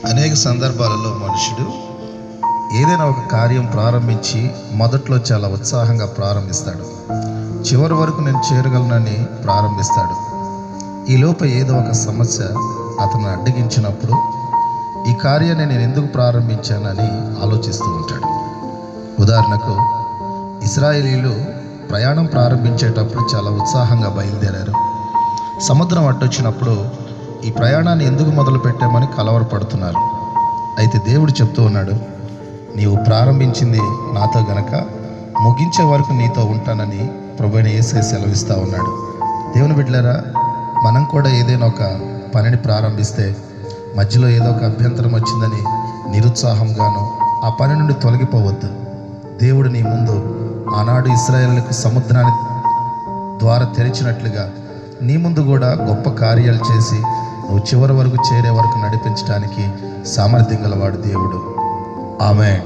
అనేక సందర్భాలలో మనుషుడు ఏదైనా ఒక కార్యం ప్రారంభించి మొదట్లో చాలా ఉత్సాహంగా ప్రారంభిస్తాడు. చివరి వరకు నేను చేరగలనని ప్రారంభిస్తాడు. ఈ లోప ఏదో ఒక సమస్య అతను అడ్డగించినప్పుడు ఈ కార్యాన్ని నేను ఎందుకు ప్రారంభించానని ఆలోచిస్తూ ఉంటాడు. ఉదాహరణకు, ఇశ్రాయేలీయులు ప్రయాణం ప్రారంభించేటప్పుడు చాలా ఉత్సాహంగా బయలుదేరారు. సముద్రం అడ్డొచ్చినప్పుడు ఈ ప్రయాణాన్ని ఎందుకు మొదలు పెట్టామని కలవరపడుతున్నారు. అయితే దేవుడు చెప్తూ ఉన్నాడు, నీవు ప్రారంభించింది నాతో గనక ముగించే వరకు నీతో ఉంటానని ప్రభువైన యేసయ్య సెలవిస్తూ ఉన్నాడు. దేవుని బిడ్డలారా, మనం కూడా ఏదైనా ఒక పనిని ప్రారంభిస్తే మధ్యలో ఏదో ఒక అభ్యంతరం వచ్చిందని నిరుత్సాహంగాను ఆ పని నుండి తొలగిపోవద్దు. దేవుడు నీ ముందు ఆనాడు ఇశ్రాయేలుకు సముద్రాన్ని ద్వారా తెరిచినట్లుగా నీ ముందు కూడా గొప్ప కార్యాలు చేసి నువ్వు చివరి వరకు చేరే వరకు నడిపించడానికి సామర్థ్యం గలవాడు దేవుడు. ఆమేన్.